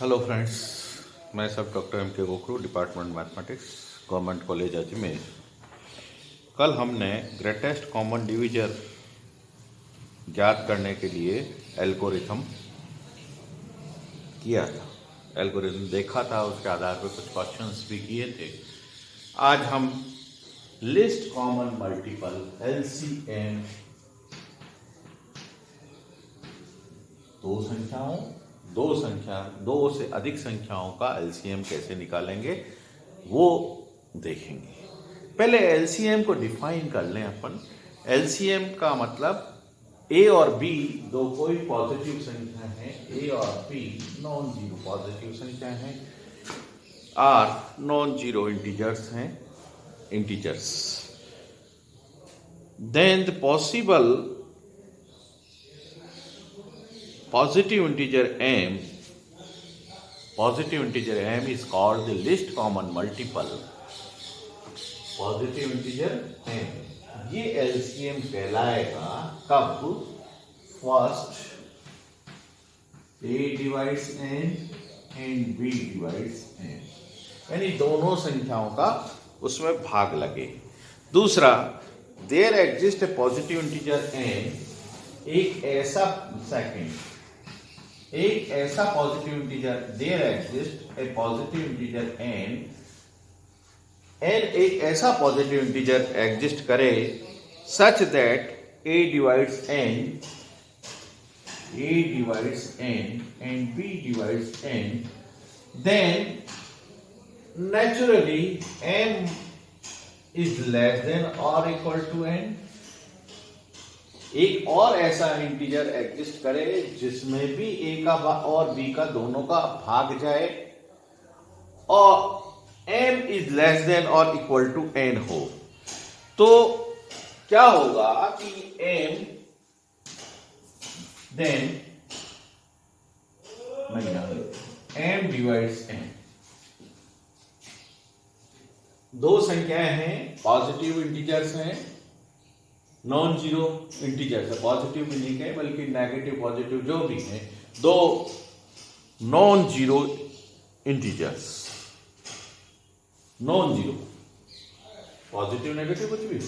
Hello friends, मैं सब doctor M के गोखरू, department mathematics, government college Ajmer. कल हमने ग्रेटेस्ट कॉमन डिवीजर ज्ञात करने के लिए एल्गोरिथम किया था। एल्गोरिथम देखा था, उसके आधार पर कुछ क्वेश्चंस भी किए थे। आज हम लिस्ट कॉमन मल्टीपल एलसीएम दो से अधिक संख्याओं का एलसीएम कैसे निकालेंगे वो देखेंगे। पहले एलसीएम को डिफाइन कर लें अपन। एलसीएम का मतलब ए और बी दो कोई पॉजिटिव संख्या है, ए और बी नॉन जीरो पॉजिटिव संख्या है, आर नॉन जीरो इंटीजर्स हैं, integers. Then the possible positive integer m is called the least common multiple. Positive integer m ये LCM कहलाएगा कब? First a divides n and b divides n, यानी दोनों संख्याओं का उसमें भाग लगे। दूसरा, there exist a positive integer n, एक ऐसा positive integer, there exist a positive integer n एक ऐसा पॉजिटिव इंटीजर एग्जिस्ट करे such that a divides n and b divides n, then naturally m is less than or equal to n। एक और ऐसा integer exist करे जिसमें भी ए का और बी का दोनों का भाग जाए और m इज लेस देन और इक्वल टू n हो, तो क्या होगा कि m डिवाइड्स n। दो संख्याएं हैं, पॉजिटिव इंटीजर्स हैं, नॉन जीरो इंटीजर्स है, पॉजिटिव भी नहीं है बल्कि नेगेटिव पॉजिटिव जो भी है, दो non zero integers, non zero positive negative कुछ भी,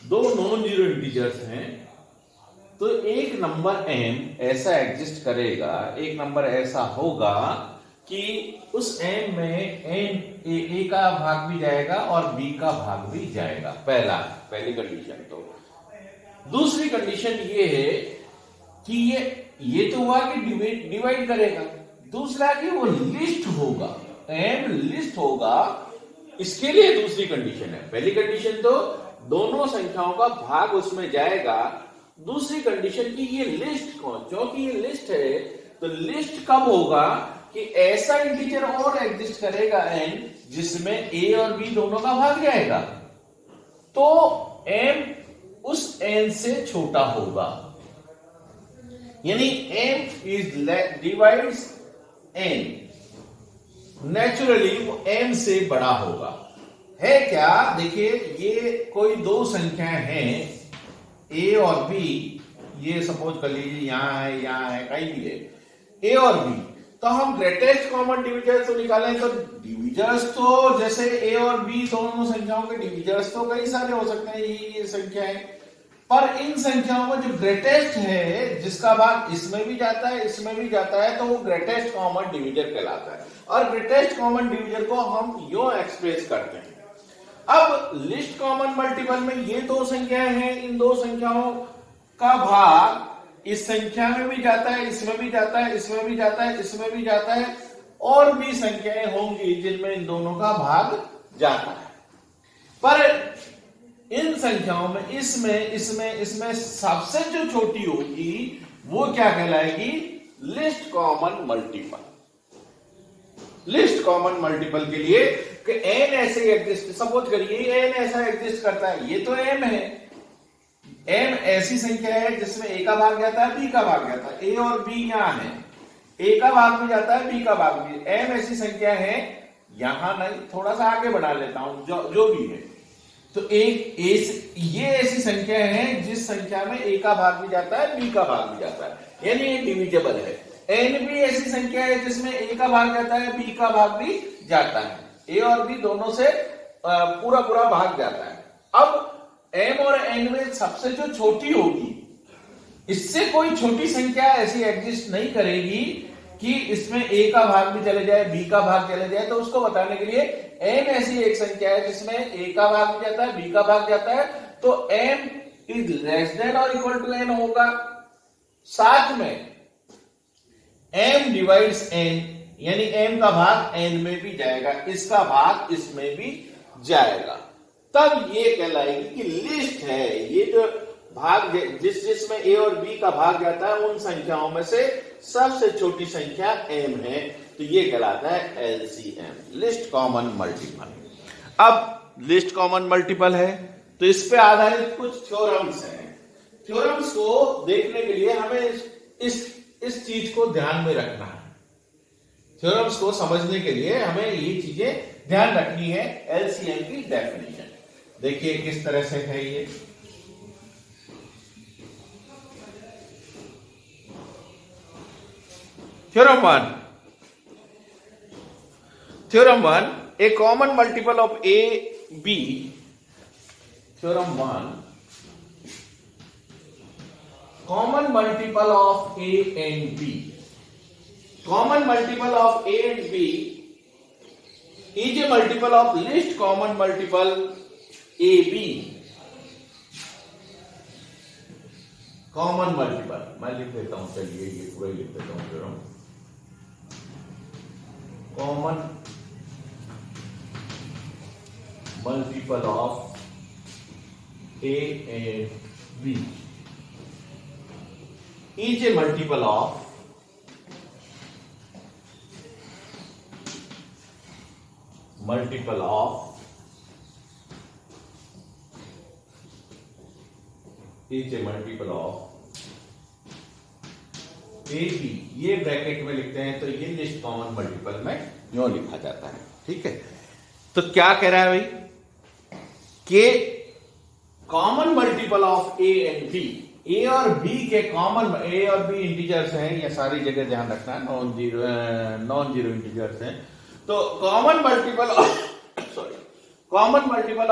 दो नॉन जीरो इंटीजर्स हैं। तो एक नंबर m ऐसा एग्जिस्ट करेगा, एक नंबर ऐसा होगा कि उस m में a का भाग भी जाएगा और b का भाग भी जाएगा। पहली कंडीशन। तो दूसरी कंडीशन ये है कि ये तो हुआ कि डिवाइड करेगा, दूसरा कि वो लिस्ट होगा, m लिस्ट होगा। इसके लिए दूसरी कंडीशन है। पहली कंडीशन तो दोनों संख्याओं का भाग उसमें जाएगा, दूसरी कंडीशन की ये लिस्ट कौन, क्योंकि ये लिस्ट है तो लिस्ट कब होगा कि ऐसा इंटीजर और एग्जिस्ट करेगा n जिसमें a और b दोनों का भाग जाएगा, तो m उस n से छोटा होगा, यानी m is divides n, naturally वो m से बड़ा होगा। है क्या? देखिए, ये कोई दो संख्याएं हैं a और b, ये सपोज कर लीजिए यहां है कहीं भी है a और b, तो हम ग्रेटेस्ट कॉमन डिविजर्स तो निकालें तो डिविजर्स तो जैसे a और b दोनों संख्याओं के डिविजर्स तो कई सारे हो सकते हैं, ये संख्याएं, पर इन संख्याओं में जो ग्रेटेस्ट है जिसका भाग इसमें भी जाता है इसमें भी जाता है, तो वो ग्रेटेस्ट कॉमन डिविजर कहलाता है। और ग्रेटेस्ट कॉमन डिविजर को हम यूं एक्सप्रेस करते हैं। अब लिस्ट कॉमन मल्टीपल में ये दो संख्याएं हैं, इन दो संख्याओं का भाग इस संख्या में भी जाता है, इसमें भी जाता है, इसमें भी जाता है, इसमें भी जाता है, और भी संख्याएं होंगी जिनमें इन दोनों का भाग जाता है। पर इन संख्याओं में इसमें सबसे जो छोटी होगी वो क्या कहलाएगी? Least common multiple. Least common multiple के लिए कि n ऐसे एग्जिस्ट, सपोज करिए n ऐसा एग्जिस्ट करता है, ये तो m है, m ऐसी संख्या है जिसमें a का भाग जाता है, b का भाग जाता है, a और b यहां है, a का भाग भी जाता है, b का भाग भी, m ऐसी संख्या है, यहां नहीं, थोड़ा सा आगे बढ़ा लेता हूं, जो भी है, तो ये ऐसी संख्या है जिस संख्या में a का भाग भी जाता है, b का भाग भी जाता है, यानी ये डिविजिबल है। एन भी ऐसी संख्या है जिसमें ए का भाग जाता है, बी का भाग भी जाता है, ए और बी दोनों से पूरा पूरा भाग जाता है। अब एम और एन में सबसे जो छोटी होगी, इससे कोई छोटी संख्या ऐसी एग्जिस्ट नहीं करेगी कि इसमें ए का भाग भी चले जाए, बी का भाग चले जाए। तो उसको बताने के लिए एम ऐसी एक संख्या है जिसमें ए का भाग भी जाता है, बी का भाग जाता है, तो एम इज लेस देन और इक्वल टू एन होगा। साथ में एम डिवाइड्स एन, यानी एम का भाग एन में भी जाएगा, इसका भाग इसमें भी जाएगा, तब ये कहलाएगी कि लिस्ट है। ये जो भाग जिसमें ए और बी का भाग जाता है उन संख्याओं में से सबसे छोटी संख्या एम है, तो ये कहलाता है एलसीएम, लिस्ट कॉमन मल्टीपल। अब लिस्ट कॉमन मल्टीपल है तो इस पे आधारित कुछ थ्योरम्स हैं। थ्योरम्स को देखने के लिए हमें इस चीज को ध्यान में रखना है। थ्योरम्स को समझने के लिए हमें ये चीजें ध्यान रखनी है। एलसीएम की डेफिनेशन देखिए किस तरह से है ये। Theorem 1, a common multiple of A, B. Theorem 1, common multiple of A and B. Common multiple of A and B is a multiple of least common multiple AB. Common multiple मैं लिख देता हूं, चलिए ये पूरा लिख देता हूं theorem. Common multiple of a and b is a multiple of is a multiple of A B. ये ब्रैकेट में लिखते हैं तो ये लिस्ट कॉमन मल्टीपल में यूं लिखा जाता है, ठीक है। तो क्या कह रहा है भाई कि common multiple of a and b, a और बी के कॉमन, ए और बी इंटीजर्स हैं, ये सारी जगह ध्यान रखना है, नॉन जीरो इंटीजर्स हैं। तो common multiple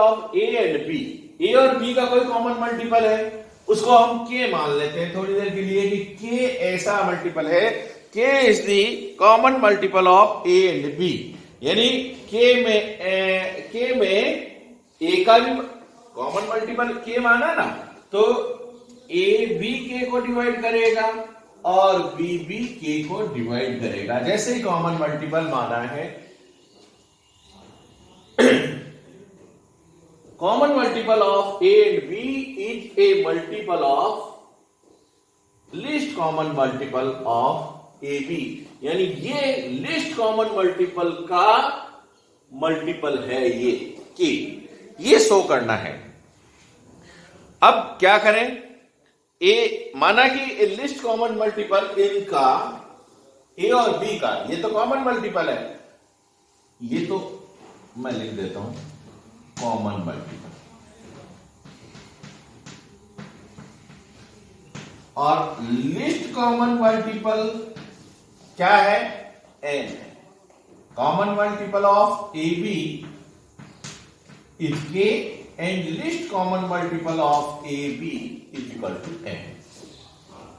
of a and b, a और बी का कोई कॉमन मल्टीपल है, उसको हम के मान लेते हैं थोड़ी देर के लिए कि के ऐसा मल्टीपल है, k is the common multiple of a and b. यानी के में ए का भी कॉमन मल्टीपल के माना ना, तो ए बी के को डिवाइड करेगा और बी बी के को डिवाइड करेगा, जैसे ही कॉमन मल्टीपल माना है। Common multiple of A and B is a multiple of least common multiple of AB, यानी ये least common multiple का मल्टीपल है ये के, ये शो करना है। अब क्या करें, ए माना कि लिस्ट कॉमन मल्टीपल इनका ए और बी का, ये तो कॉमन मल्टीपल है, ये तो मैं लिख देता हूं कॉमन मल्टीपल, और लिस्ट कॉमन मल्टीपल क्या है, एन है। Common multiple of A b is k and least common multiple of A b is equal to n.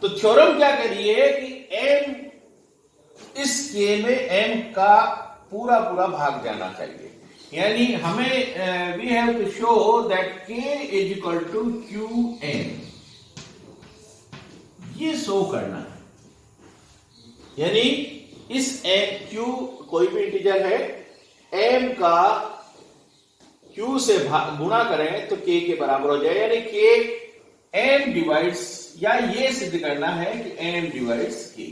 तो थ्योरम क्या कह रही है कि एम, इस के में एम का पूरा पूरा भाग जाना चाहिए, यानी हमें we have to show that k is equal to q n, ये शो करना है। यानी इस क्यू कोई भी इंटीजर है, एम का क्यू से गुणा करें तो के बराबर हो जाए, यानी के एम डिवाइड्स, या ये सिद्ध करना है कि एम डिवाइड्स के,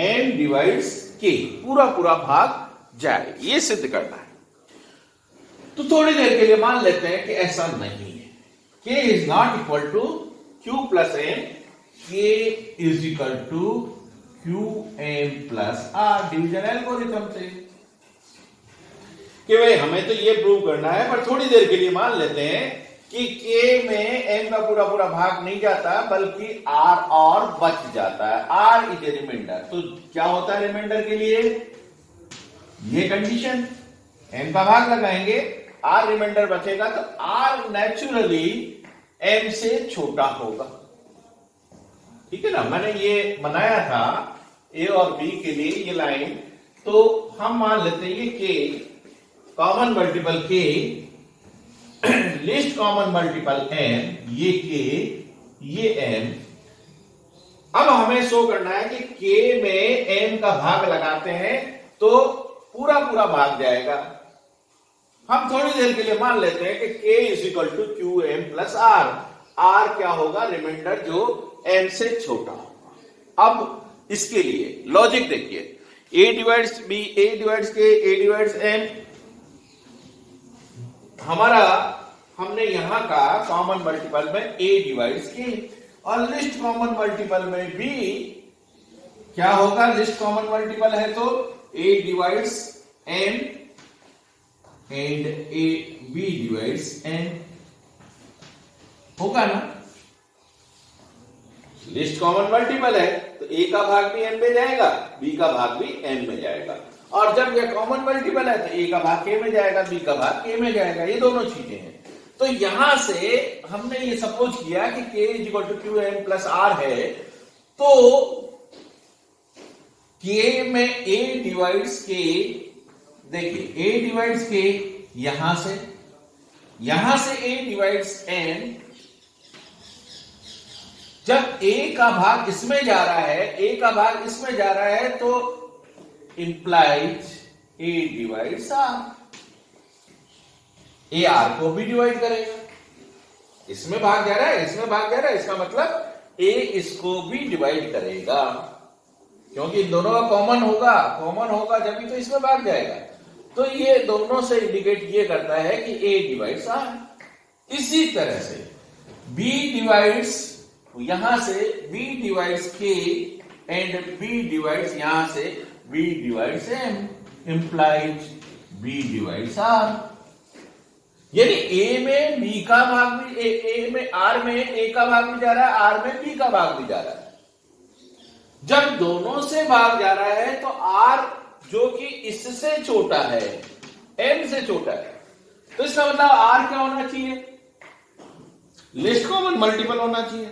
एम डिवाइड्स के, पूरा पूरा भाग जाए, ये सिद्ध करना है। तो थोड़ी देर के लिए मान लेते हैं कि ऐसा नहीं है, k is not equal to q plus m, k is equal to q m plus r, division algorithm से। कि भाई हमें तो ये प्रूव करना है, पर थोड़ी देर के लिए मान लेते हैं कि k में m का पूरा पूरा भाग नहीं जाता बल्कि r और बच जाता है, r इज ए रिमाइंडर। तो क्या होता है रिमाइंडर के लिए, ये कंडीशन, m का भाग लगाएंगे, r रिमाइंडर बचेगा, तो r नेचुरली m से छोटा होगा। ठीक है ना, मैंने ये बनाया था a और b के लिए ये लाइन, तो हम मान लेते हैं ये k common multiple k, list common multiple m, ये k ये m। अब हमें शो करना है कि k में m का भाग लगाते हैं तो पूरा पूरा भाग जाएगा। हम थोड़ी देर के लिए मान लेते हैं कि k is equal to q m plus r. r क्या होगा, रिमाइंडर जो m से छोटा होगा। अब इसके लिए लॉजिक देखिए, a divides b, a divides k, a divides m, हमारा हमने यहां का कॉमन मल्टीपल में a डिवाइड्स k, और लिस्ट कॉमन मल्टीपल में b क्या होगा, लिस्ट कॉमन मल्टीपल है तो a divides m and a b divides n होगा ना। लिस्ट कॉमन मल्टीपल है तो a का भाग भी m में जाएगा, b का भाग भी m में जाएगा, और जब यह कॉमन मल्टीपल है तो a का भाग k में जाएगा, b का भाग k में जाएगा, ये दोनों चीजें हैं। तो यहां से हमने ये सपोज किया कि k is equal to q m plus r है, तो k में a डिवाइड्स k, देखिए a डिवाइड्स k यहां से a डिवाइड्स n, जब a का भाग इसमें जा रहा है, a का भाग इसमें जा रहा है, तो implies a divides r, a r को भी डिवाइड करेगा, इसमें भाग जा रहा है, इसमें भाग जा रहा है, इसका मतलब a इसको भी डिवाइड करेगा, क्योंकि इन दोनों का कॉमन होगा जब भी तो इसमें भाग जाएगा। तो ये दोनों से इंडिकेट ये करता है कि a डिवाइड्स r। इसी तरह से b डिवाइड्स, यहां से b divides k and b divides यहां से b divides m, implies b divides r। यानी a में b का भाग भी, a में r में a का भाग भी जा रहा है, r में b का भाग भी जा रहा है। जब दोनों से भाग जा रहा है तो r जो कि इससे छोटा है, m से छोटा है, तो इसका मतलब r क्या होना चाहिए, लिस्ट कॉमन मल्टीपल होना चाहिए।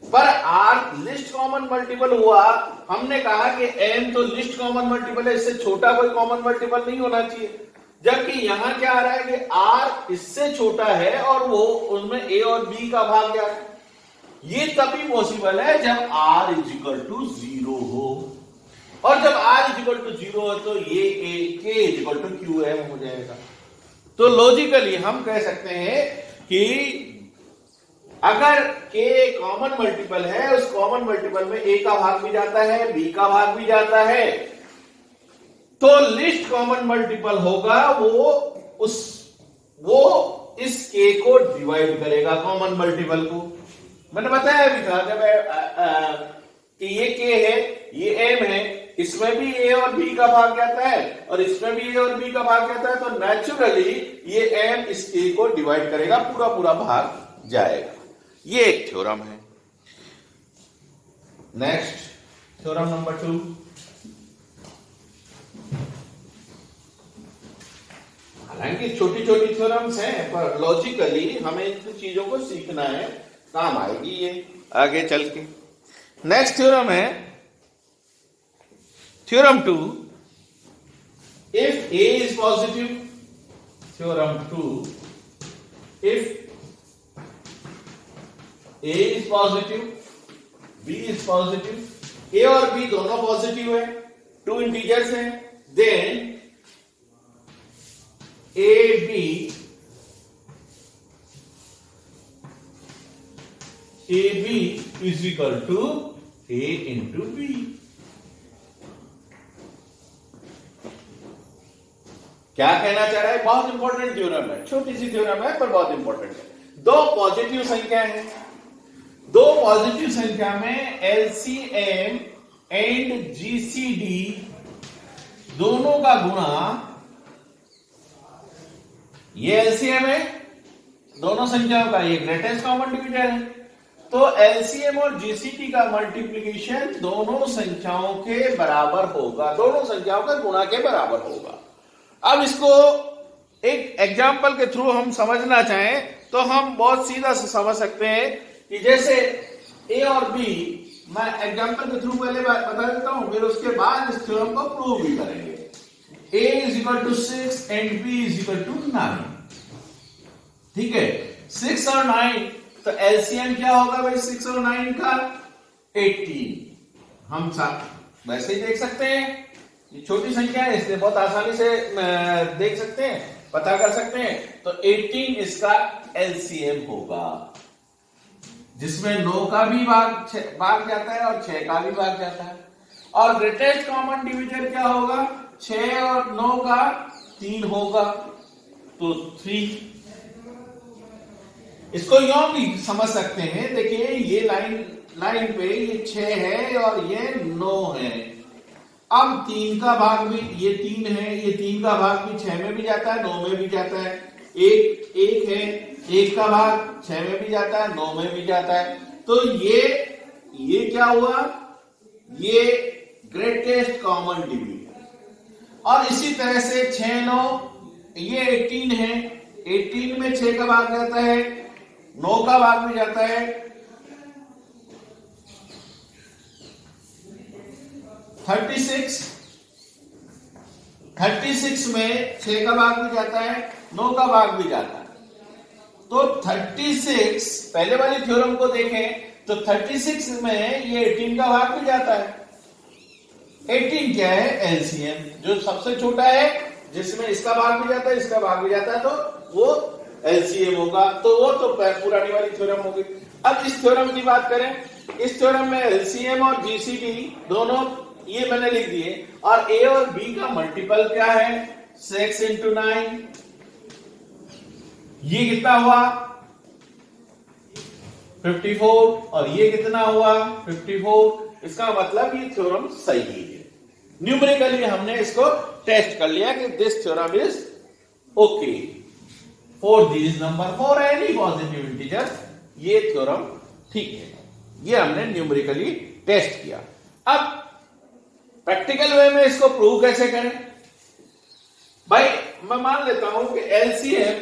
पर r लिस्ट कॉमन मल्टीपल हुआ, हमने कहा कि m तो लिस्ट कॉमन मल्टीपल है, इससे छोटा कोई कॉमन मल्टीपल नहीं होना चाहिए, जबकि यहां क्या आ रहा है कि r इससे छोटा है और वो उसमें a और b का भाग जा रहा है। ये तभी पॉसिबल है जब r इज इक्वल टू 0 हो, और जब r इज इक्वल टू 0 हो तो ये k is equal to q m हो जाएगा। तो लॉजिकली हम कह सकते हैं कि अगर k कॉमन मल्टीपल है, उस कॉमन मल्टीपल में a का भाग भी जाता है, b का भाग भी जाता है, तो लिस्ट कॉमन मल्टीपल होगा वो इस k को डिवाइड करेगा कॉमन मल्टीपल को। मैंने बताया भी था जब कि ये k है, ये m है, इसमें भी a और b का भाग जाता है और इसमें भी a और b का भाग जाता है, तो नेचुरली ये m इस k को डिवाइड करेगा, पूरा पूरा भाग जाएगा। ये एक थ्योरम है। नेक्स्ट थ्योरम नंबर 2, हालांकि छोटी छोटी थ्योरम्स हैं पर लॉजिकली हमें इन चीजों को सीखना है, काम आएगी ये आगे चल के। नेक्स्ट थ्योरम है theorem 2, if a is positive, theorem 2, if a is positive, b is positive, a और b दोनों पॉजिटिव है, 2 इंटीजर्स हैं, then AB is equal to A into B। क्या कहना चाह रहा है, बहुत इंपॉर्टेंट थ्योरम है, छोटी सी थ्योरम है पर बहुत इंपॉर्टेंट है। दो पॉजिटिव संख्या है, दो पॉजिटिव संख्या में LCM एंड GCD दोनों का गुणा, ये LCM है दोनों संख्याओं का ये ग्रेटेस्ट कॉमन डिविजन है। तो एलसीएम और जीसीडी का मल्टीप्लिकेशन दोनों संख्याओं के बराबर होगा, दोनों संख्याओं का गुणा के बराबर होगा। अब इसको एक एग्जाम्पल के थ्रू हम समझना चाहें तो हम बहुत सीधा से समझ सकते हैं कि जैसे ए और बी, मैं एग्जाम्पल के थ्रू पहले बता देता हूं, फिर उसके बाद इस थ्योरम को प्रूव भी करेंगे। a is equal to 6 and b is equal to 9, ठीक है। 6 और 9, तो एलसीएम क्या होगा भाई 6 और 9 का? 18। हम साथ वैसे ही देख सकते हैं, ये छोटी संख्या है इसलिए बहुत आसानी से देख सकते हैं, पता कर सकते हैं। तो 18 इसका एलसीएम होगा, जिसमें 9 का भी भाग जाता है और 6 का भी भाग जाता है। और ग्रेटेस्ट कॉमन डिविजन क्या होगा? 6 और 9 का 3 होगा, तो 3। इसको यूं भी समझ सकते हैं, देखिए ये लाइन पे ये 6 है और ये 9 है। अब 3 का भाग भी, ये 3 है, ये 3 का भाग भी 6 में भी जाता है, 9 में भी जाता है। एक है, 1 का भाग 6 में भी जाता है, 9 में भी जाता है। तो ये क्या हुआ? ये ग्रेटेस्ट कॉमन डिविजन। और इसी तरह से 6 9, ये 18 है, 18 में 6 का भाग जाता है, 9 का भाग भी जाता है। 36 में 6 का भाग भी जाता है, 9 का भाग भी जाता है। तो 36, पहले वाली थ्योरम को देखें तो 36 में ये 18 का भाग भी जाता है। 18 क्या है? एलसीएम, जो सबसे छोटा है, जिसमें इसका भाग भी जाता है, इसका भाग भी जाता है, तो वो एलसीएम होगा। तो वो तो पुरानी वाली थ्योरम होगी। अब इस थ्योरम की बात करें, इस थ्योरम में एलसीएम और जीसीडी दोनों ये मैंने लिख दिए, और ए और बी का मल्टीपल क्या है? 6 into 9, ये कितना हुआ? 54, और ये कितना हुआ? 54। इसका मतलब ये थ्योरम सही है। न्यूमेरिकली हमने इसको टेस्ट कर लिया कि this theorem is okay for this number for any positive integer, ये थ्योरम ठीक है। ये हमने न्यूमेरिकली टेस्ट किया। अब प्रैक्टिकल वे में इसको प्रूव कैसे करें? भाई मैं मान लेता हूं कि एलसीएम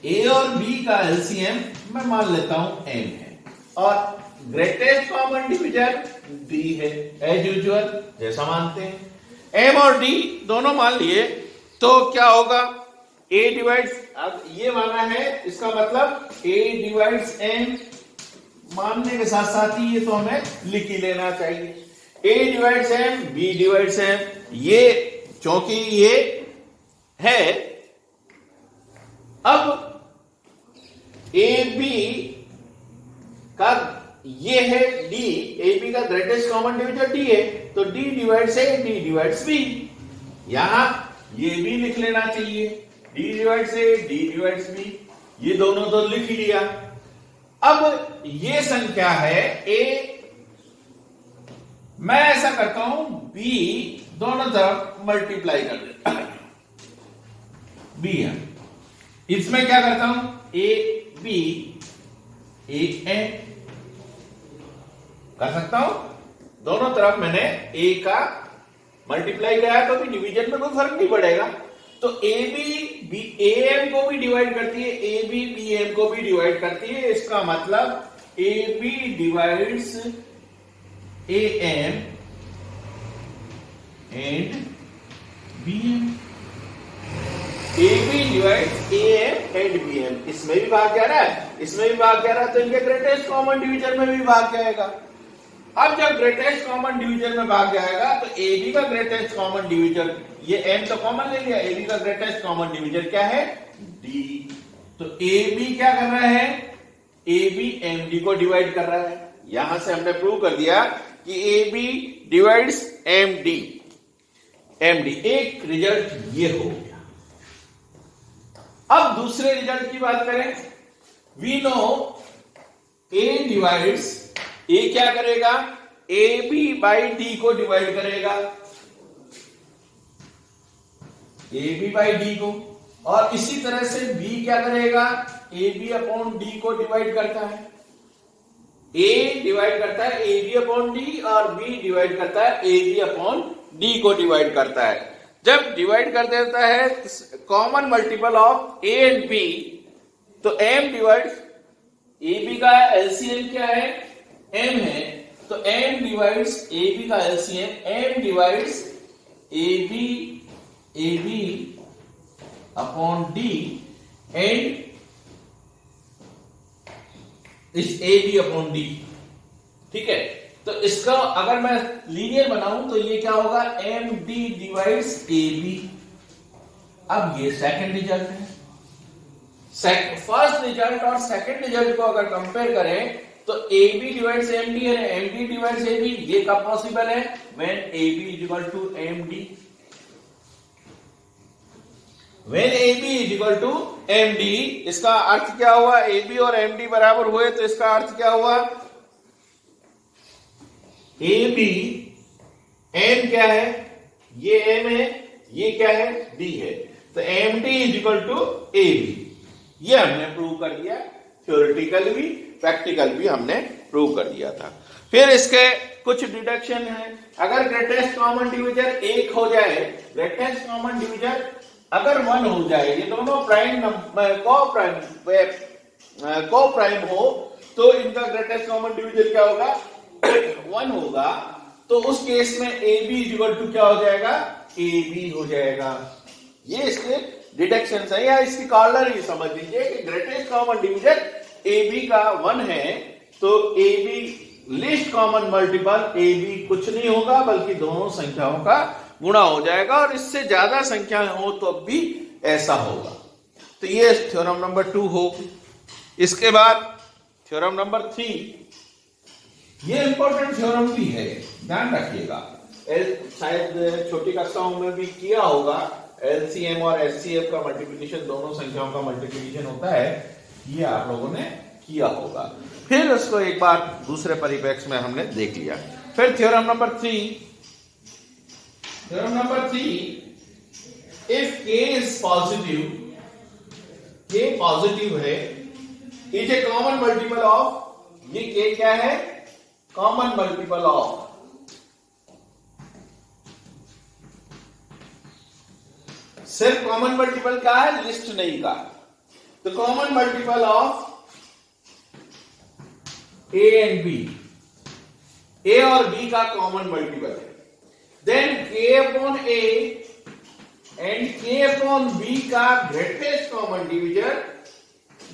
ए और बी का एलसीएम मैं मान लेता हूं m है, और ग्रेटेस्ट कॉमन डिविजन d है, एज यूजुअल जैसा मानते हैं। m और d दोनों मान लिए, तो क्या होगा? a डिवाइड्स, अब ये माना है, इसका मतलब a डिवाइड्स m, मानने के साथ साथ ही ये तो हमें लिख ही लेना चाहिए। a divides m, b divides m, ये क्योंकि ये है। अब ए बी का ये है d, ए बी का ग्रेटेस्ट कॉमन डिविजन d है, तो d divides a, d divides b। यहां ये भी लिख लेना चाहिए, d divides a, d divides b, ये दोनों तो लिख ही लिया। अब ये संख्या है a, मैं ऐसा करता हूं b दोनों तरफ मल्टीप्लाई कर देता हूं, b है, इसमें क्या करता हूं? a b a n कर सकता हूं। दोनों तरफ मैंने a का मल्टीप्लाई कराया तो भी डिवीजन में कोई फर्क नहीं पड़ेगा। तो ए बी ए एम को भी डिवाइड करती है, ए बी बी एम को भी डिवाइड करती है। इसका मतलब a b divides a m and b m, a b divides a m and b m. इसमें भी भाग जा रहा है, इसमें भी भाग जा रहा है, तो इनके ग्रेटेस्ट कॉमन डिवीजन में भी भाग जाएगा। अब जब ग्रेटेस्ट कॉमन डिवीजन में भाग जाएगा तो ए बी का ग्रेटेस्ट कॉमन डिवीजन, ये एम तो कॉमन ले लिया, ए बी का ग्रेटेस्ट कॉमन डिवीजन क्या है? डी। तो ए बी क्या कर रहा है? ए बी एम डी को डिवाइड कर रहा है। यहां से हमने प्रूव कर दिया कि a b divides m d, m d. एक रिजल्ट ये हो गया। अब दूसरे रिजल्ट की बात करें, we know a divides, a क्या करेगा? ए बी बाई डी को डिवाइड करेगा, ए बी बाई डी को। और इसी तरह से बी क्या करेगा, ए बी अपॉन डी को डिवाइड करता है, ए डिवाइड करता है ए बी अपॉन डी और बी डिवाइड करता है ए बी अपॉन डी को डिवाइड करता है। जब डिवाइड कर देता है common multiple of a and b, तो एम डिवाइड ए बी का एलसीएम क्या है, एम है, तो एम डिवाइड्स ए बी का LCM, m divides a B upon d and इस ए बी अपॉन डी। ठीक है, तो इसका अगर मैं लीनियर बनाऊं तो ये क्या होगा, m d divides a b. अब ये सेकंड रिजल्ट है, फर्स्ट रिजल्ट और सेकंड रिजल्ट को अगर कंपेयर करें तो a b divides m d है, m d divides a B, ये कब पॉसिबल है, when a b is equal to m d. When AB is equal to MD, इसका अर्थ क्या हुआ, AB और MD बराबर हुए तो इसका अर्थ क्या हुआ, AB M क्या है, ये M है, ये क्या है, D है, तो MD is equal to AB। ये हमने प्रूव कर दिया, थ्योरेटिकल भी प्रैक्टिकल भी हमने प्रूव कर दिया था। फिर इसके कुछ डिडक्शन है। अगर ग्रेटेस्ट कॉमन डिविजन 1 हो जाए, ग्रेटेस्ट कॉमन डिविजन अगर 1 हो जाए, ये दोनों प्राइम को प्राइम हो, तो इनका ग्रेटेस्ट कॉमन डिविजन क्या होगा 1 होगा, तो उस केस में ए बी इक्वल टू क्या हो जाएगा, ए बी हो जाएगा। ये इसके डिडक्शन है, या इसकी कॉर्नर ही समझ लीजिए कि greatest common division a b का 1 है, तो a b least common multiple a b कुछ नहीं होगा बल्कि दोनों संख्याओं का गुणा हो जाएगा, और इससे ज्यादा संख्याएं हो तो अब भी ऐसा होगा। तो ये थ्योरम नंबर 2 हो। इसके बाद थ्योरम नंबर 3, ये इंपॉर्टेंट थ्योरम भी है, ध्यान रखिएगा, शायद छोटी कक्षाओं में भी किया होगा, एलसीएम और एचसीएफ का मल्टीप्लिकेशन, दोनों संख्याओं का मल्टीप्लिकेशन होता है, ये आप लोगों ने किया होगा। फिर उसको एक बार दूसरे परिप्रेक्ष्य में हमने देख लिया। फिर theorem number 3, Theorem number 3, if k is positive, k positive है, is a common multiple of, ये k क्या है, कॉमन मल्टीपल ऑफ, सिर्फ कॉमन मल्टीपल का है, लिस्ट नहीं का, तो common multiple of a and b, a और b का कॉमन मल्टीपल है, then k upon a and k upon b का ग्रेटेस्ट कॉमन डिविजन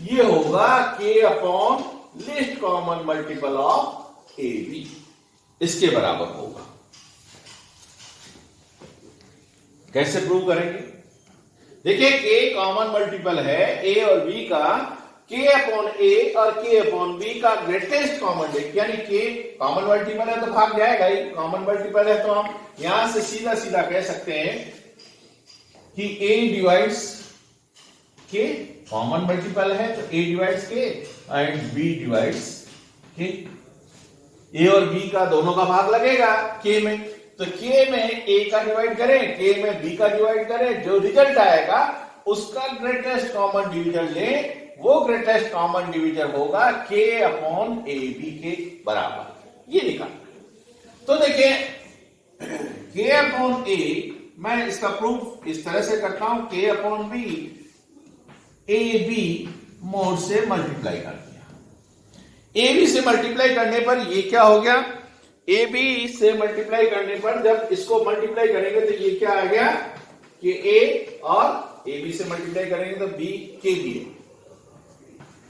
ये होगा k upon least common multiple of A b, इसके बराबर होगा। कैसे प्रूव करेंगे, देखिए k कॉमन मल्टीपल है a और b का, k अपॉन a और k अपॉन b का ग्रेटेस्ट कॉमन डिविजन, यानी k कॉमन मल्टीपल है तो भाग जाएगा ही, कॉमन मल्टीपल है तो हम यहां से सीधा सीधा कह सकते हैं कि a divides k, common multiple है तो a divides k and b divides k। a और b का दोनों का भाग लगेगा k में, तो k में a का डिवाइड करें, k में b का डिवाइड करें, जो रिजल्ट आएगा उसका ग्रेटेस्ट कॉमन डिवीजन ले, वो ग्रेटेस्ट कॉमन डिवीजन होगा k अपॉन ए बी के बराबर, ये निकालना। तो देखिए k अपॉन a, मैं इसका प्रूफ इस तरह से करता हूं, k upon b a b mod से मल्टीप्लाई कर दिया, ए बी से मल्टीप्लाई करने पर ये क्या हो गया, ए बी से मल्टीप्लाई करने पर जब इसको मल्टीप्लाई करेंगे तो ये क्या आ गया कि a और ए बी से मल्टीप्लाई करेंगे तो b के बी,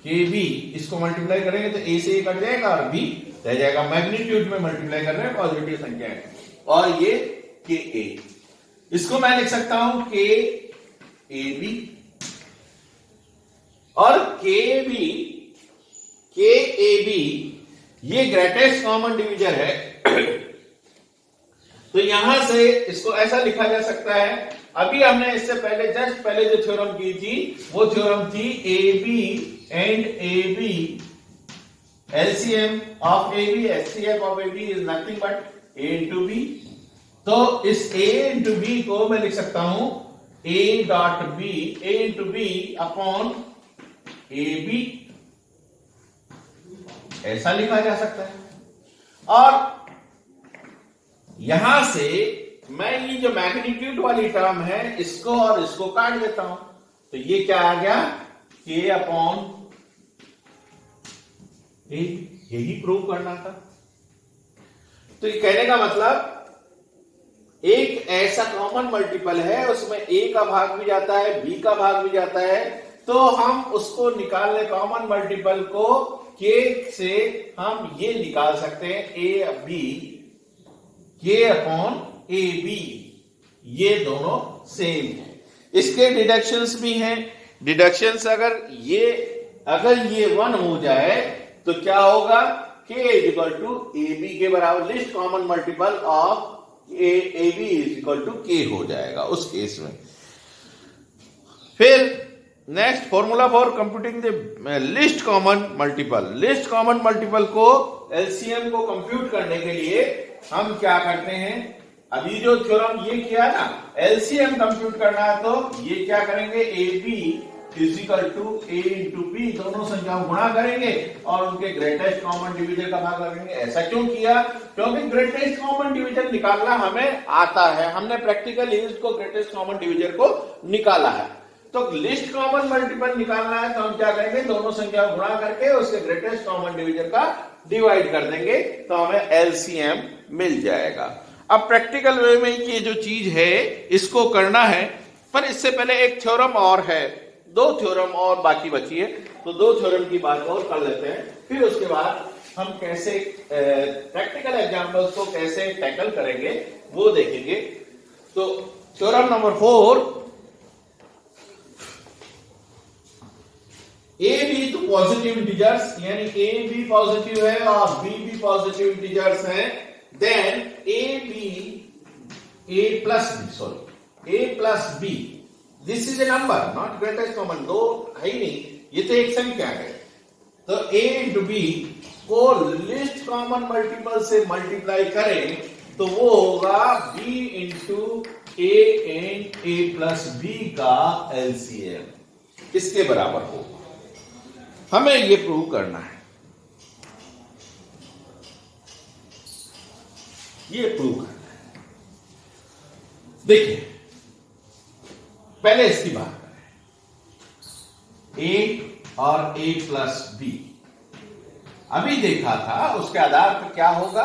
के बी इसको मल्टीप्लाई करेंगे तो a से a कट जाएगा और b रह जाएगा, मैग्नीट्यूड में मल्टीप्लाई कर रहे हैं पॉजिटिव संख्या है, और ये के ए, इसको मैं लिख सकता हूं के ए बी, और के ए बी ये ग्रेटेस्ट कॉमन डिवीजन है, तो यहां से इसको ऐसा लिखा जा सकता है। अभी हमने इससे पहले जस्ट पहले जो थ्योरम की थी वो थ्योरम थी ए b and a b, LCM of A b, HCF of A b is nothing but a into b. तो इस a इंटू बी को मैं लिख सकता हूं a dot b, a into b upon a b, ऐसा लिखा जा सकता है। और यहां से मैं ये जो मैग्नीट्यूड वाली टर्म है इसको और इसको काट देता हूं, तो ये क्या आ गया, के अपॉन ए, यही प्रूव करना था। तो ये कहने का मतलब एक ऐसा कॉमन मल्टीपल है उसमें ए का भाग भी जाता है, बी का भाग भी जाता है, तो हम उसको निकालने कॉमन मल्टीपल को के से हम ये निकाल सकते हैं ए बी, के अपॉन ए बी, ये दोनों सेम है। इसके डिडक्शंस भी हैं। डिडक्शंस अगर ये 1 हो जाए तो क्या होगा, k is equal to a b के बराबर, least common multiple of A b is equal to k हो जाएगा उस केस में। फिर next formula for computing the least common multiple. Least common multiple को एलसीएम को कंप्यूट करने के लिए हम क्या करते हैं, अभी जो थ्योरम ये किया ना, एलसीएम कंप्यूट करना है तो ये क्या करेंगे, a b is equal to a into b, दोनों संख्याओं गुणा करेंगे और उनके ग्रेटेस्ट कॉमन डिवीजर का भाग लगेंगे। ऐसा क्यों किया, क्योंकि ग्रेटेस्ट कॉमन डिवीजर निकालना हमें आता है, हमने प्रैक्टिकल यूज को ग्रेटेस्ट कॉमन डिवीजर को निकाला है। तो लिस्ट कॉमन मल्टीपल निकालना है तो हम क्या करेंगे, दोनों संख्याओं गुणा करके उसके ग्रेटेस्ट कॉमन डिवीजर का डिवाइड कर देंगे तो हमें एलसीएम मिल जाएगा। अब प्रैक्टिकल वे में ये जो चीज है इसको करना है, पर इससे पहले एक थ्योरम और है, 2 थ्योरम और बाकी बची है, तो 2 थ्योरम की बात और कर लेते हैं, फिर उसके बाद हम कैसे प्रैक्टिकल एग्जाम्पल्स को कैसे टैकल करेंगे वो देखेंगे। तो थ्योरम नंबर 4, ए बी तो पॉजिटिव इंटीजर्स, यानी ए बी पॉजिटिव है और बी भी पॉजिटिव इंटीजर्स हैं, then a plus b this is a number not greatest common, दो है ही नहीं, ये तो एक संख्या है। तो ए इंटू बी को लिस्ट कॉमन मल्टीपल से मल्टीप्लाई करें तो वो होगा b into a and A plus b का एलसीएम, किसके बराबर होगा, हमें ये प्रूव करना है। ये प्रूव करना है। देखिए पहले इसकी बात करें, ए और ए प्लस बी अभी देखा था, उसके आधार पर क्या होगा,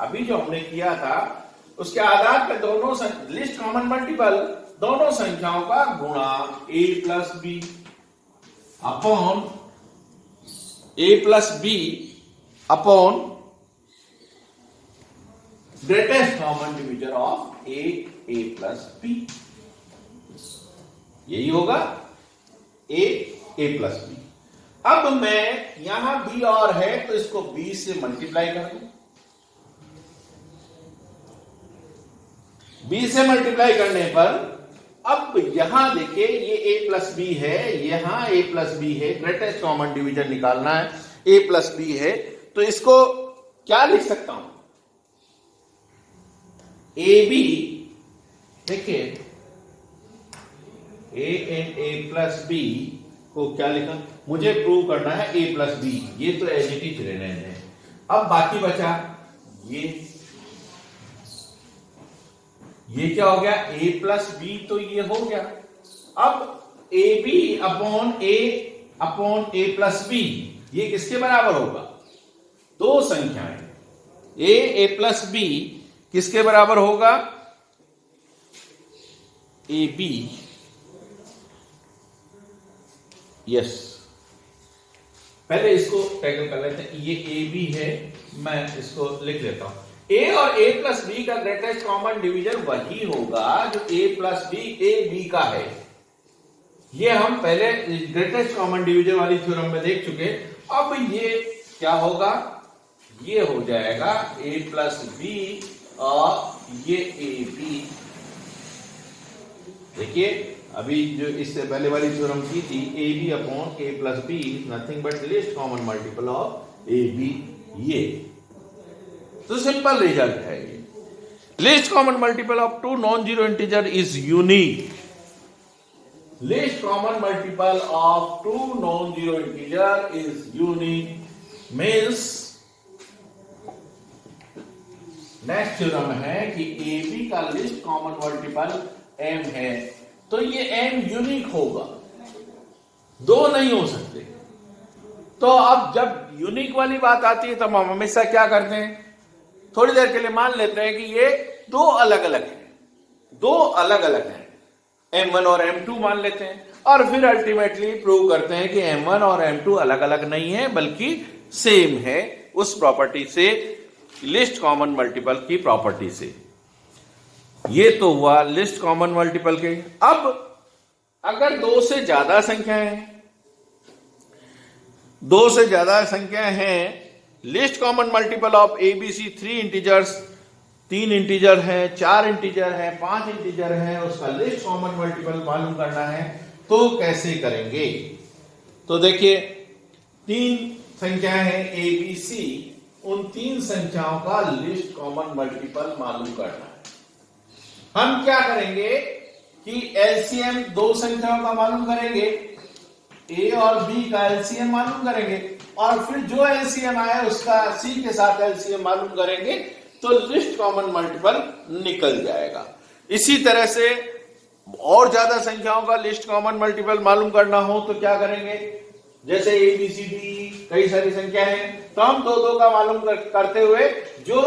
अभी जो हमने किया था उसके आधार पर दोनों लिस्ट कॉमन मल्टीपल दोनों संख्याओं का गुणा a plus b upon A plus b upon greatest common divisor of a plus b, यही होगा ए प्लस बी। अब मैं यहां बी और है तो इसको बी से मल्टीप्लाई कर दूं, बी से मल्टीप्लाई करने पर अब यहां देखिए ये ए प्लस बी है, यहां ए प्लस बी है, ग्रेटेस्ट कॉमन डिवीजर निकालना है, ए प्लस बी है, तो इसको क्या लिख सकता हूं, ए बी, देखिए A and A plus B को क्या लिखा, मुझे प्रूव करना है ए प्लस बी, ये तो एज इट इज रहने हैं। अब बाकी बचा ये क्या हो गया, ए प्लस बी, तो ये हो गया। अब A B upon A plus B, ये किसके बराबर होगा, दो संख्याएं ए प्लस बी किसके बराबर होगा, ए बी, यस। पहले इसको टैकल कर लेते हैं, ये ए बी है, मैं इसको लिख लेता हूं, ए और ए प्लस बी का ग्रेटेस्ट कॉमन डिवीजर वही होगा जो ए प्लस बी ए बी का है, ये हम पहले ग्रेटेस्ट कॉमन डिवीजर वाली थ्योरम में देख चुके। अब ये क्या होगा, ये हो जाएगा ए प्लस बी और ये ए बी। देखिए अभी जो इससे पहले वाली थ्योरम की थी, A B upon A plus B is nothing but least common multiple of A B, ये तो सिंपल रिजल्ट है। ये least common multiple of two non zero integer is unique, least common multiple of two non-zero integer is unique means next theorem है कि AB का list common multiple M है, तो ये M यूनिक होगा, दो नहीं हो सकते। तो अब जब यूनिक वाली बात आती है तो हम हमेशा क्या करते हैं, थोड़ी देर के लिए मान लेते हैं कि ये दो अलग अलग हैं, M1 और M2 मान लेते हैं, और फिर अल्टीमेटली प्रूव करते हैं कि M1 और M2 अलग अलग नहीं है बल्कि सेम है, उस प्रॉपर्टी से, लिस्ट कॉमन मल्टीपल की प्रॉपर्टी से। ये तो हुआ लिस्ट कॉमन मल्टीपल के। अब अगर दो से ज्यादा संख्याएं हैं, list common multiple of ABC 3 integers, 3 integer है, 4 इंटीजर है, 5 इंटीजर है, उसका लिस्ट कॉमन मल्टीपल मालूम करना है, तो कैसे करेंगे? तो देखिए 3 संख्याएं हैं ABC, उन 3 संख्याओं का लिस्ट कॉमन मल्टीपल मालूम करना है। हम क्या करेंगे कि एलसीएम दो संख्याओं का मालूम करेंगे, ए और बी का एलसीएम मालूम करेंगे, और फिर जो एलसीएम आए उसका सी के साथ एलसीएम मालूम करेंगे, तो लिस्ट कॉमन मल्टीपल निकल जाएगा। इसी तरह से और ज्यादा संख्याओं का लिस्ट कॉमन मल्टीपल मालूम करना हो तो क्या करेंगे, जैसे ABCD कई सारी संख्या है, तो हम दो का मालूम करते हुए जो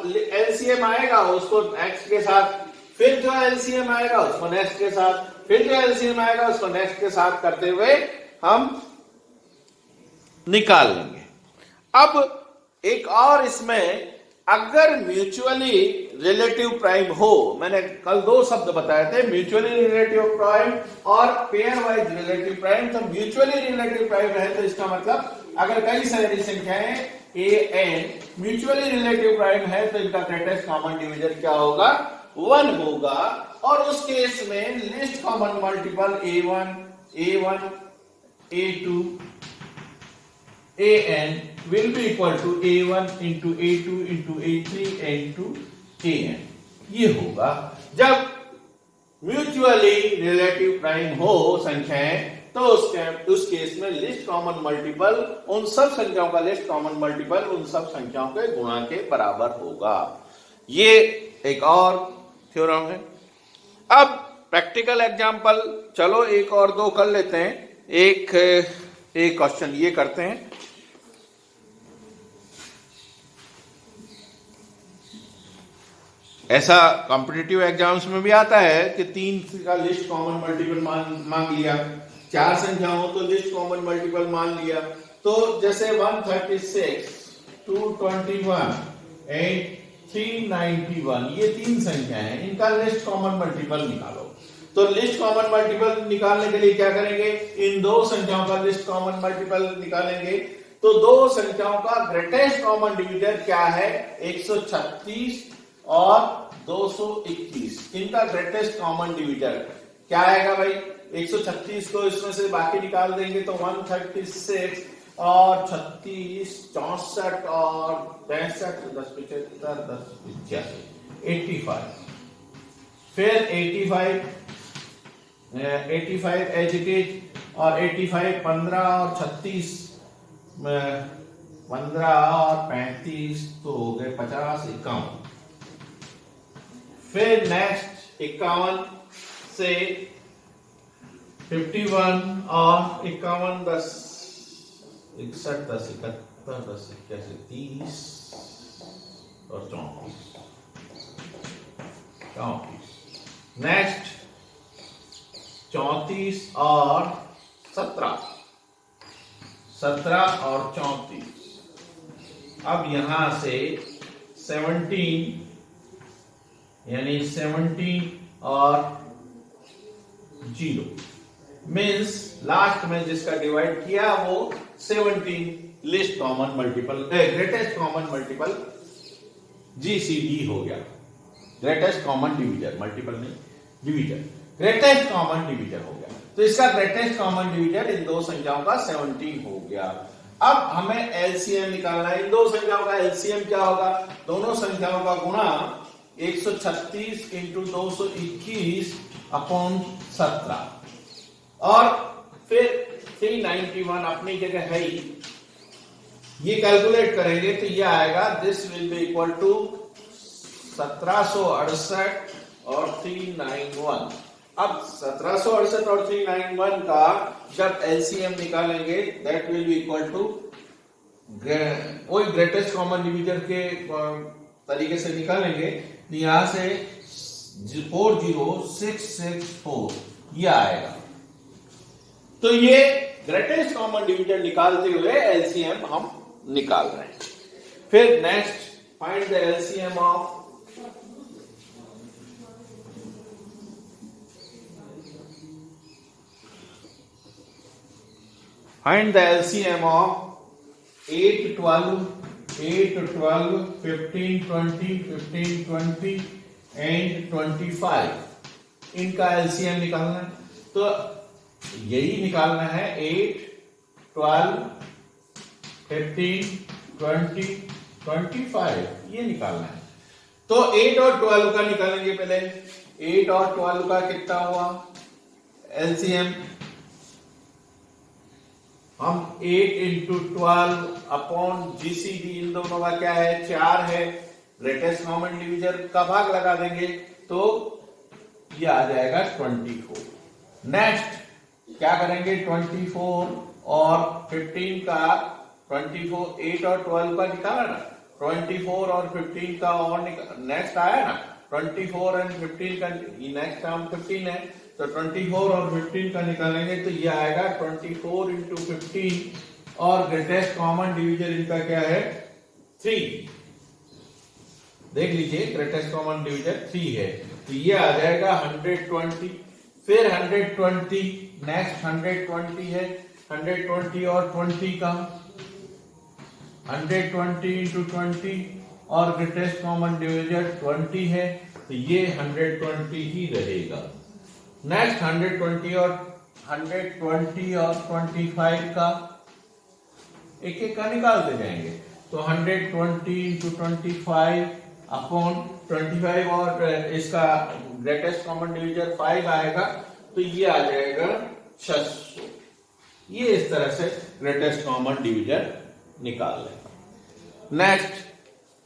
एलसीएम आएगा उसको नेक्स्ट के साथ, फिर जो एलसीएम आएगा उसको नेक्स्ट के साथ, फिर जो एलसीएम आएगा उसको नेक्स्ट के साथ करते हुए हम निकाल लेंगे। अब एक और इसमें, अगर म्यूचुअली रिलेटिव प्राइम हो, मैंने कल 2 शब्द बताए थे, म्यूचुअली रिलेटिव प्राइम और पेयर वाइज रिलेटिव प्राइम। तो म्यूचुअली रिलेटिव प्राइम है तो इसका मतलब अगर कई सारी संख्याएं AN म्यूचुअली रिलेटिव प्राइम है तो इनका ग्रेटेस्ट कॉमन डिवीजर क्या होगा, 1 होगा, और उस केस में list common multiple A1 A2 AN will be equal to A1 into A2 into A3 into AN। ये होगा जब म्यूचुअली रिलेटिव प्राइम हो संख्याएं, तो उस केस में लिस्ट कॉमन मल्टीपल उन सब संख्याओं का लिस्ट कॉमन मल्टीपल उन सब संख्याओं के गुणा के बराबर होगा। ये एक और थ्योरम है। अब प्रैक्टिकल एग्जांपल, चलो एक और 2 कर लेते हैं। एक क्वेश्चन ये करते हैं, ऐसा कॉम्पिटिटिव एग्जाम्स में भी आता है कि 3 का लिस्ट कॉमन मल्टीपल मांग लिया, 4 संख्या हो तो लिस्ट कॉमन मल्टीपल मान लिया। तो जैसे 136, 221, 391, ये 3 संख्या है, इनका लिस्ट कॉमन मल्टीपल निकालो। तो लिस्ट कॉमन मल्टीपल निकालने के लिए क्या करेंगे, इन 2 संख्याओं का लिस्ट कॉमन मल्टीपल निकालेंगे। तो 2 संख्याओं का ग्रेटेस्ट कॉमन डिविजर क्या है, 136 और 221, इनका ग्रेटेस्ट कॉमन डिविजर क्या आएगा भाई, 136 को इसमें से बाकी निकाल देंगे तो 136 और 36, 64 और 65, 10 75, 10 85, 85, फिर 85 एज इट इज, और 85 15 और 36, 15 और 35 तो हो गए 50, 51। फिर नेक्स्ट 51 से 51 और 51, 10 61, 10 71, 10 81, 30 और 34। नेक्स्ट 34 और 17 और 34। अब यहां से 17 यानी 17 और 0 मीन्स लास्ट में जिसका डिवाइड किया वो 17 list common multiple, greatest common multiple GCD हो गया, ग्रेटेस्ट कॉमन डिवीजर, मल्टीपल नहीं डिवीजर, ग्रेटेस्ट कॉमन डिवीजर हो गया। तो इसका ग्रेटेस्ट कॉमन डिवीजर इन 2 संख्याओं का 17 हो गया। अब हमें एलसीएम निकालना है। इन 2 संख्याओं का एलसीएम क्या होगा, दोनों संख्याओं का गुणा 136 इंटू 221 अपॉन 17, और फिर 391 अपनी जगह है ही, ये कैलकुलेट करेंगे तो ये आएगा, this will be equal to 1768 और 391। अब 1768 और 391 का जब एलसीएम निकालेंगे that will be equal to, वही ग्रेटेस्ट कॉमन डिवीजर के तरीके से निकालेंगे, यहां से 40664 ये आएगा। तो ये ग्रेटेस्ट कॉमन डिवीजर निकालते हुए एलसीएम हम निकाल रहे हैं। फिर next, find the LCM of Find the LCM of 8, 12, 15, 20, 15, 20 and 25। इनका LCM निकालना है, तो यही निकालना है 8, 12, 15, 20, 25, ये निकालना है। तो 8 और 12 का निकालेंगे पहले। 8 और 12 का कितना हुआ LCM? हम 8 इंटू 12 अपॉन जीसीडी, इन दोनों का क्या है 4 है, ग्रेटेस्ट कॉमन डिवीजर का भाग लगा देंगे तो ये आ जाएगा 24। नेक्स्ट क्या करेंगे, 24 और 15 का 24, 8 और 12 का निकाला ना, 24 और 15 का और नेक्स्ट आया ना, 24 एंड 15 का नेक्स्ट टर्म 15 है, तो 24 और 15 का निकालेंगे तो ये आएगा 24 इंटू 15 और ग्रेटेस्ट कॉमन डिवीजर इनका क्या है 3। देख लीजिए ग्रेटेस्ट कॉमन डिवीजर 3 है, तो ये आ जाएगा 120। फिर 120, नेक्स्ट 120 है, 120 और 20 का 120 इंटू 20 और ग्रेटेस्ट कॉमन डिवीजर 20 है, तो ये 120 ही रहेगा। नेक्स्ट 120 और 25 का एक एक का निकालते जाएंगे, तो 120 इंटू 25 अपॉन 25 और इसका ग्रेटेस्ट कॉमन डिवीजर 5 आएगा, तो ये आ जाएगा 600। ये इस तरह से ग्रेटेस्ट कॉमन डिवीजर निकाल लें। नेक्स्ट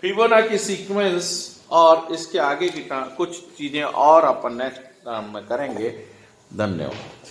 फिबोनाची सीक्वेंस और इसके आगे की कुछ चीजें और अपन नेक्स्ट में करेंगे। धन्यवाद।